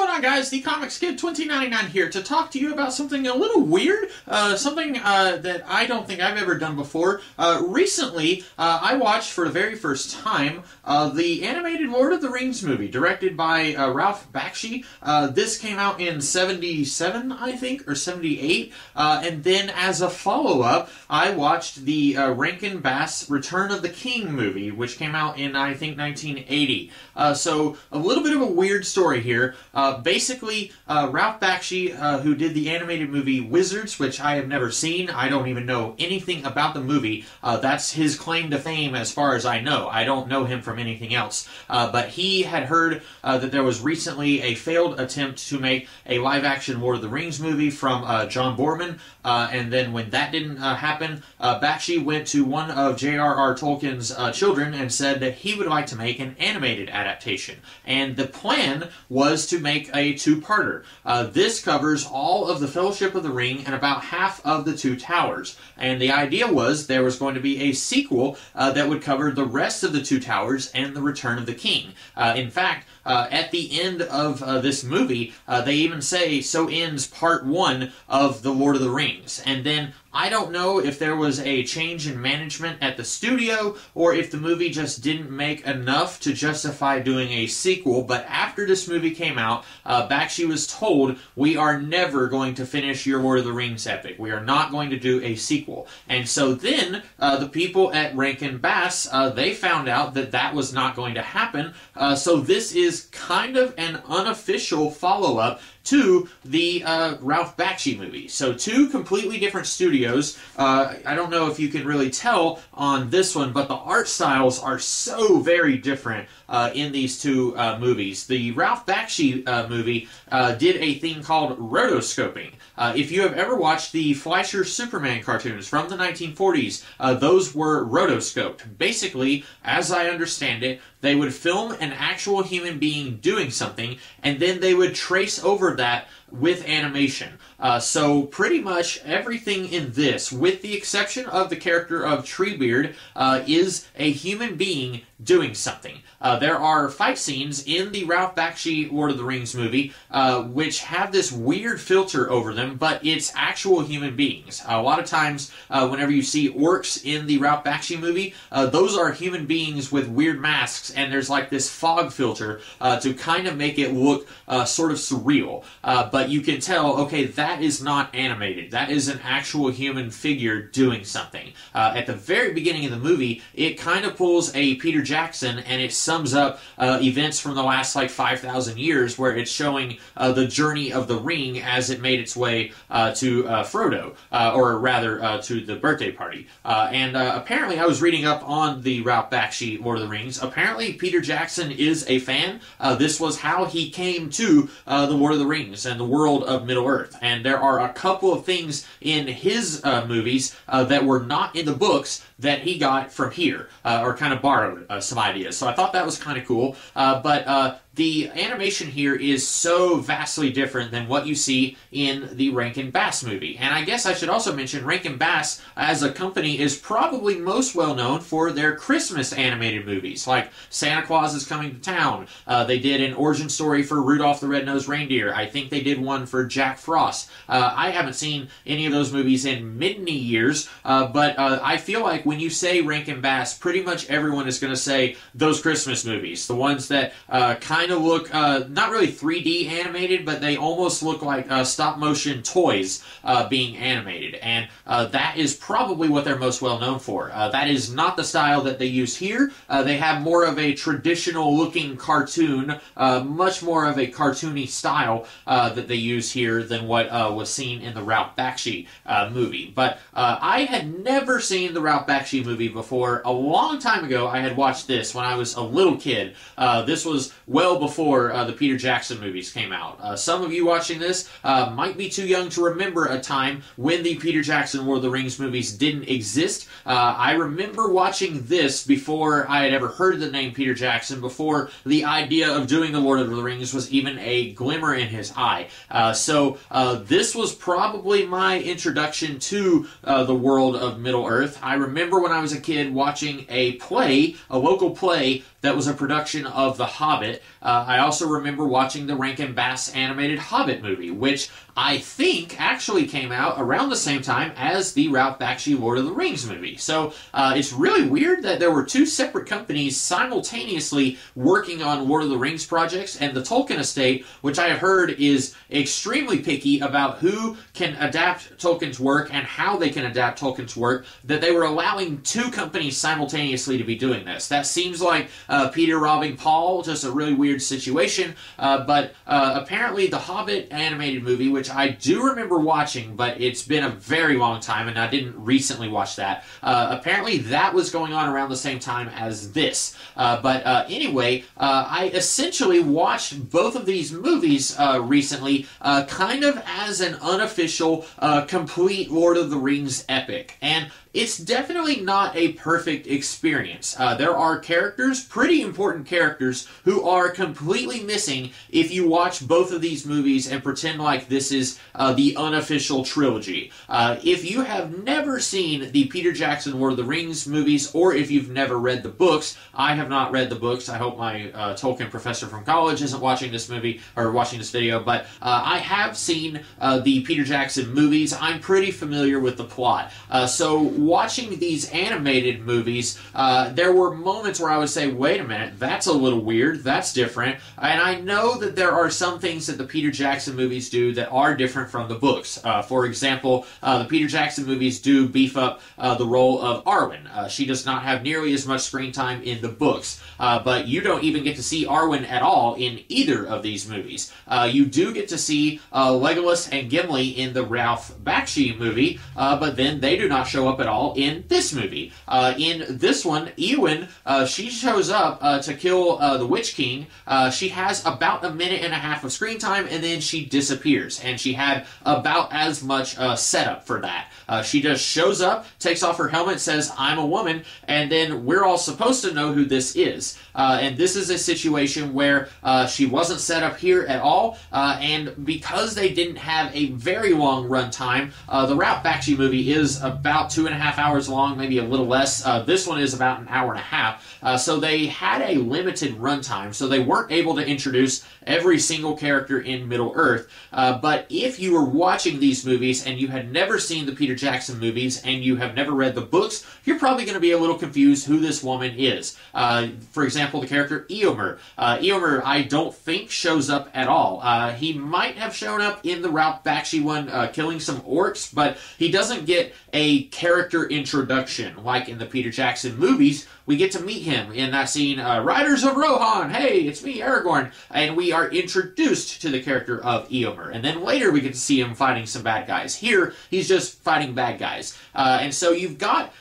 going on, guys? The Comics Kid 2099 here to talk to you about something a little weird, something that I don't think I've ever done before. Recently, I watched for the very first time the animated Lord of the Rings movie, directed by Ralph Bakshi. This came out in 77, I think, or 78, and then as a follow-up, I watched the Rankin Bass Return of the King movie, which came out in, I think, 1980. So, a little bit of a weird story here. Basically, Ralph Bakshi, who did the animated movie Wizards, which I have never seen. I don't even know anything about the movie. That's his claim to fame as far as I know. I don't know him from anything else. But he had heard that there was recently a failed attempt to make a live-action Lord of the Rings movie from John Boorman. And then when that didn't happen, Bakshi went to one of J.R.R. Tolkien's children and said that he would like to make an animated adaptation. And the plan was to make a two-parter. This covers all of the Fellowship of the Ring and about half of the Two Towers. And the idea was there was going to be a sequel that would cover the rest of the Two Towers and the Return of the King. In fact, at the end of this movie, they even say, "So ends part 1 of The Lord of the Rings." And then I don't know if there was a change in management at the studio or if the movie just didn't make enough to justify doing a sequel, but after this movie came out, Bakshi was told, "We are never going to finish your Lord of the Rings epic. We are not going to do a sequel." And so then the people at Rankin Bass, they found out that that was not going to happen, so this is kind of an unofficial follow-up to the Ralph Bakshi movie. So two completely different studios. I don't know if you can really tell on this one, but the art styles are so very different in these two movies. The Ralph Bakshi movie did a thing called rotoscoping. If you have ever watched the Fleischer Superman cartoons from the 1940s, those were rotoscoped. Basically, as I understand it, they would film an actual human being doing something, and then they would trace over that with animation. So pretty much everything in this, with the exception of the character of Treebeard, is a human being doing something. There are fight scenes in the Ralph Bakshi Lord of the Rings movie which have this weird filter over them, but it's actual human beings. A lot of times whenever you see orcs in the Ralph Bakshi movie, those are human beings with weird masks, and there's like this fog filter to kind of make it look sort of surreal. But you can tell, okay, that is not animated. That is an actual human figure doing something. At the very beginning of the movie, it kind of pulls a Peter Jackson, and it sums up events from the last, like, 5,000 years, where it's showing the journey of the ring as it made its way to Frodo, or rather, to the birthday party. And apparently, I was reading up on the Ralph Bakshi Lord of the Rings. Apparently, Peter Jackson is a fan. This was how he came to the Lord of the Rings and the world of Middle-earth. And there are a couple of things in his movies that were not in the books that he got from here, or kind of borrowed some ideas. So I thought that was kind of cool. But the animation here is so vastly different than what you see in the Rankin Bass movie. And I guess I should also mention Rankin Bass as a company is probably most well known for their Christmas animated movies, like Santa Claus is Coming to Town. They did an origin story for Rudolph the Red-Nosed Reindeer. I think they did one for Jack Frost. I haven't seen any of those movies in many years, but I feel like when you say Rankin Bass, pretty much everyone is going to say those Christmas movies, the ones that kind of look not really 3D animated, but they almost look like stop-motion toys being animated, and that is probably what they're most well known for. That is not the style that they use here. They have more of a traditional-looking cartoon, much more of a cartoony style that they use here than what was seen in the Ralph Bakshi movie. But I had never seen the Ralph Bakshi movie before. A long time ago, I had watched this when I was a little kid. This was well before the Peter Jackson movies came out. Some of you watching this might be too young to remember a time when the Peter Jackson Lord of the Rings movies didn't exist. I remember watching this before I had ever heard the name Peter Jackson, before the idea of doing the Lord of the Rings was even a glimmer in his eye. So this was probably my introduction to the world of Middle-earth. I remember when I was a kid watching a play, a local play, that was a production of The Hobbit. I also remember watching the Rankin Bass animated Hobbit movie, which I think actually came out around the same time as the Ralph Bakshi Lord of the Rings movie. So it's really weird that there were two separate companies simultaneously working on Lord of the Rings projects, and the Tolkien estate, which I have heard is extremely picky about who can adapt Tolkien's work and how they can adapt Tolkien's work, that they were allowing two companies simultaneously to be doing this. That seems like Peter robbing Paul, just a really weird situation, but apparently the Hobbit animated movie, which I do remember watching, but it's been a very long time, and I didn't recently watch that. Apparently that was going on around the same time as this. But anyway, I essentially watched both of these movies recently, kind of as an unofficial, complete Lord of the Rings epic. And it's definitely not a perfect experience. There are characters, pretty important characters, who are completely missing if you watch both of these movies and pretend like this is the unofficial trilogy. If you have never seen the Peter Jackson Lord of the Rings movies, or if you've never read the books, I have not read the books. I hope my Tolkien professor from college isn't watching this movie, or watching this video, but I have seen the Peter Jackson movies. I'm pretty familiar with the plot. So watching these animated movies, there were moments where I would say, wait a minute, that's a little weird, that's different, and I know that there are some things that the Peter Jackson movies do that are different from the books. For example, the Peter Jackson movies do beef up the role of Arwen. She does not have nearly as much screen time in the books, but you don't even get to see Arwen at all in either of these movies. You do get to see Legolas and Gimli in the Ralph Bakshi movie, but then they do not show up at all in this movie. In this one, Eowyn, she shows up to kill the Witch King. She has about a minute and a half of screen time, and then she disappears, and she had about as much setup for that. She just shows up, takes off her helmet, says, "I'm a woman," and then we're all supposed to know who this is. And this is a situation where she wasn't set up here at all, and because they didn't have a very long run time, the Ralph Bakshi movie is about 2.5 hours long, maybe a little less. This one is about an hour and a half. So they had a limited runtime, so they weren't able to introduce every single character in Middle-earth. But if you were watching these movies and you had never seen the Peter Jackson movies and you have never read the books, you're probably going to be a little confused who this woman is. For example, the character Eomer. Eomer, I don't think, shows up at all. He might have shown up in the Ralph Bakshi one, killing some orcs, but he doesn't get a character introduction like in the Peter Jackson movies. We get to meet him in that scene, Riders of Rohan, hey, it's me, Aragorn, and we are introduced to the character of Eomer, and then later we get to see him fighting some bad guys. Here, he's just fighting bad guys. And so you've got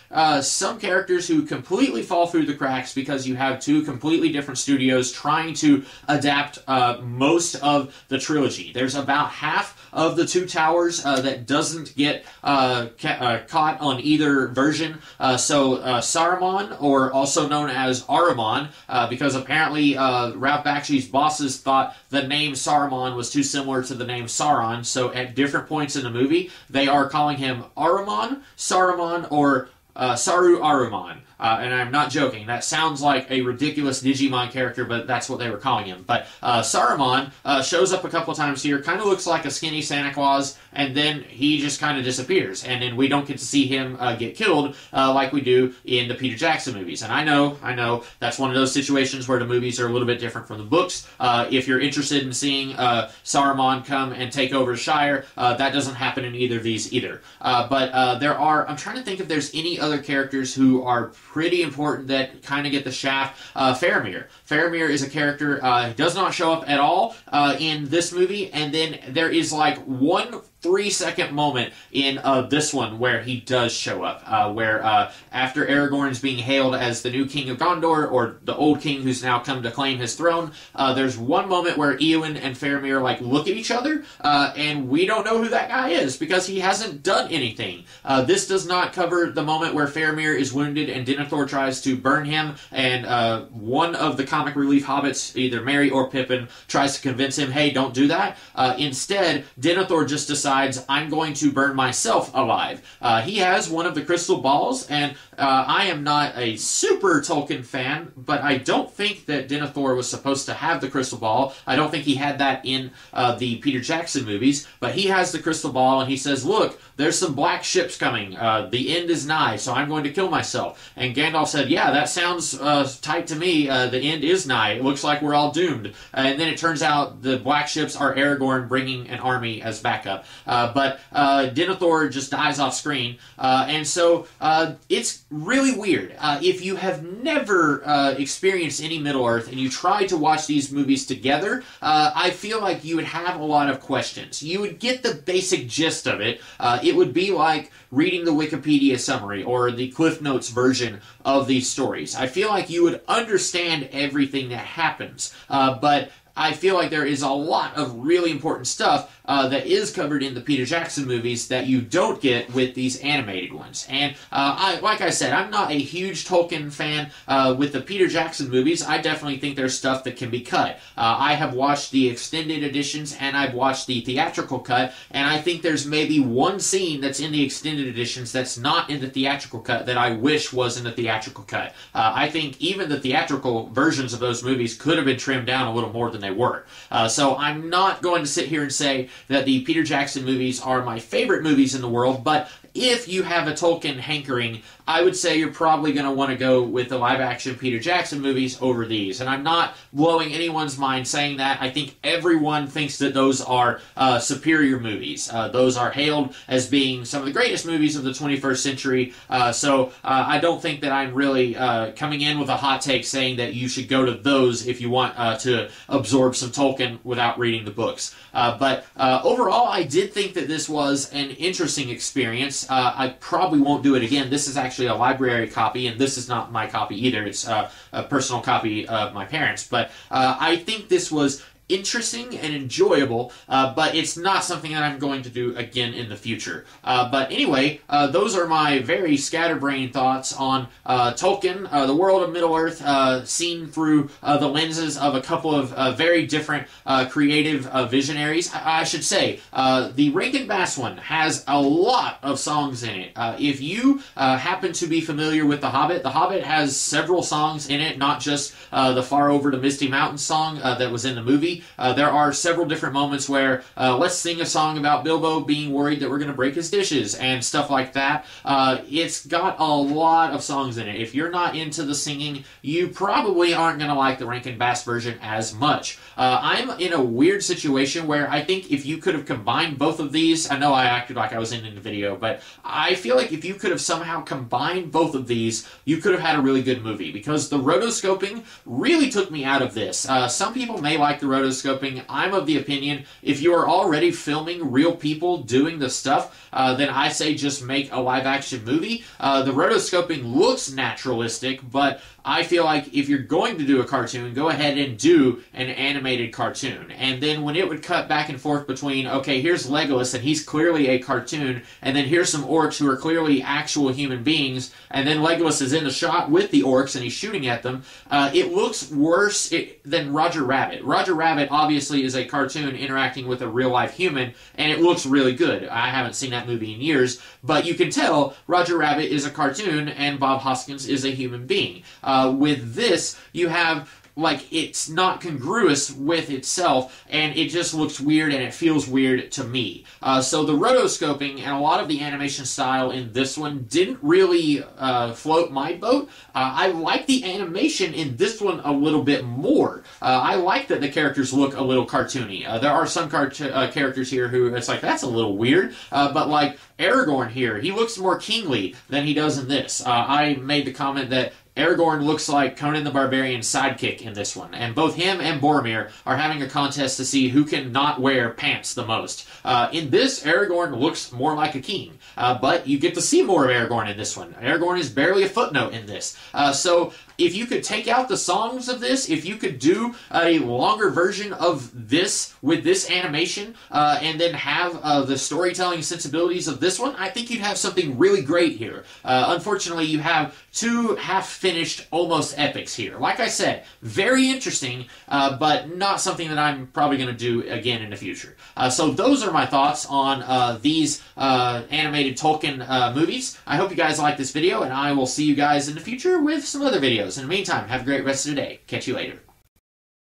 some characters who completely fall through the cracks because you have two completely different studios trying to adapt most of the trilogy. There's about half of the Two Towers that doesn't get caught on either version. So Saruman, or also known as Ahriman, because apparently Ralph Bakshi's bosses thought the name Saruman was too similar to the name Sauron, so at different points in the movie, they are calling him Ahriman, Saruman, or Saru Ahriman. And I'm not joking. That sounds like a ridiculous Digimon character, but that's what they were calling him. But Saruman shows up a couple times here, kind of looks like a skinny Santa Claus, and then he just kind of disappears. And then we don't get to see him get killed like we do in the Peter Jackson movies. And I know, that's one of those situations where the movies are a little bit different from the books. If you're interested in seeing Saruman come and take over Shire, that doesn't happen in either of these either. But I'm trying to think if there's any other characters who are pretty important that kind of get the shaft. Faramir. Faramir is a character who does not show up at all in this movie, and then there is like one 3-second moment in this one where he does show up, where after Aragorn's being hailed as the new king of Gondor, or the old king who's now come to claim his throne, there's one moment where Eowyn and Faramir like look at each other, and we don't know who that guy is because he hasn't done anything. This does not cover the moment where Faramir is wounded and Denethor tries to burn him, and one of the comic relief hobbits, either Merry or Pippin, tries to convince him, hey, don't do that. Instead, Denethor just decides, I'm going to burn myself alive. He has one of the crystal balls, and I am not a super Tolkien fan, but I don't think that Denethor was supposed to have the crystal ball. I don't think he had that in the Peter Jackson movies, but he has the crystal ball, and he says, look, there's some black ships coming. The end is nigh, so I'm going to kill myself. And Gandalf said, yeah, that sounds tight to me. The end is nigh. It looks like we're all doomed. And then it turns out the black ships are Aragorn bringing an army as backup. But Denethor just dies off screen. And so it's really weird. If you have never experienced any Middle-earth and you try to watch these movies together, I feel like you would have a lot of questions. You would get the basic gist of it. It would be like reading the Wikipedia summary or the Cliff Notes version of these stories. I feel like you would understand everything that happens, but I feel like there is a lot of really important stuff that is covered in the Peter Jackson movies that you don't get with these animated ones. And like I said, I'm not a huge Tolkien fan with the Peter Jackson movies. I definitely think there's stuff that can be cut. I have watched the extended editions and I've watched the theatrical cut, and I think there's maybe one scene that's in the extended editions that's not in the theatrical cut that I wish was in the theatrical cut. I think even the theatrical versions of those movies could have been trimmed down a little more than they were. So I'm not going to sit here and say that the Peter Jackson movies are my favorite movies in the world, but if you have a Tolkien hankering, I would say you're probably going to want to go with the live-action Peter Jackson movies over these. And I'm not blowing anyone's mind saying that. I think everyone thinks that those are superior movies. Those are hailed as being some of the greatest movies of the 21st century. So I don't think that I'm really coming in with a hot take saying that you should go to those if you want to absorb some Tolkien without reading the books. But overall, I did think that this was an interesting experience. I probably won't do it again. This is actually a library copy, and this is not my copy either. It's a personal copy of my parents. But I think this was interesting and enjoyable, but it's not something that I'm going to do again in the future. But anyway, those are my very scatterbrained thoughts on Tolkien, the world of Middle-earth, seen through the lenses of a couple of very different creative visionaries. I should say, the Rankin Bass one has a lot of songs in it. If you happen to be familiar with The Hobbit has several songs in it, not just the Far Over to Misty Mountains song that was in the movie. There are several different moments where let's sing a song about Bilbo being worried that we're going to break his dishes and stuff like that. It's got a lot of songs in it. If you're not into the singing, you probably aren't going to like the Rankin Bass version as much. I'm in a weird situation where I think if you could have combined both of these, I know I acted like I was in the video, but I feel like if you could have somehow combined both of these, you could have had a really good movie, because the rotoscoping really took me out of this. Some people may like the rotoscoping. I'm of the opinion if you are already filming real people doing the stuff, then I say just make a live-action movie. The rotoscoping looks naturalistic, but I feel like if you're going to do a cartoon, go ahead and do an animated cartoon. And then when it would cut back and forth between, okay, here's Legolas, and he's clearly a cartoon, and then here's some orcs who are clearly actual human beings, and then Legolas is in the shot with the orcs, and he's shooting at them, it looks worse than Roger Rabbit. Roger Rabbit obviously is a cartoon interacting with a real-life human, and it looks really good. I haven't seen that movie in years, but you can tell Roger Rabbit is a cartoon, and Bob Hoskins is a human being. With this, you have, like, it's not congruous with itself, and it just looks weird, and it feels weird to me. So the rotoscoping and a lot of the animation style in this one didn't really float my boat. I like the animation in this one a little bit more. I like that the characters look a little cartoony. There are some characters here who, it's like, that's a little weird, but like Aragorn here, he looks more kingly than he does in this. I made the comment that Aragorn looks like Conan the Barbarian's sidekick in this one, and both him and Boromir are having a contest to see who can not wear pants the most. In this, Aragorn looks more like a king, but you get to see more of Aragorn in this one. Aragorn is barely a footnote in this. So if you could take out the songs of this, if you could do a longer version of this with this animation, and then have the storytelling sensibilities of this one, I think you'd have something really great here. Unfortunately, you have two half-finished, almost epics here. Like I said, very interesting, but not something that I'm probably going to do again in the future. So those are my thoughts on these animated Tolkien movies. I hope you guys like this video, and I will see you guys in the future with some other videos. In the meantime, have a great rest of the day. Catch you later.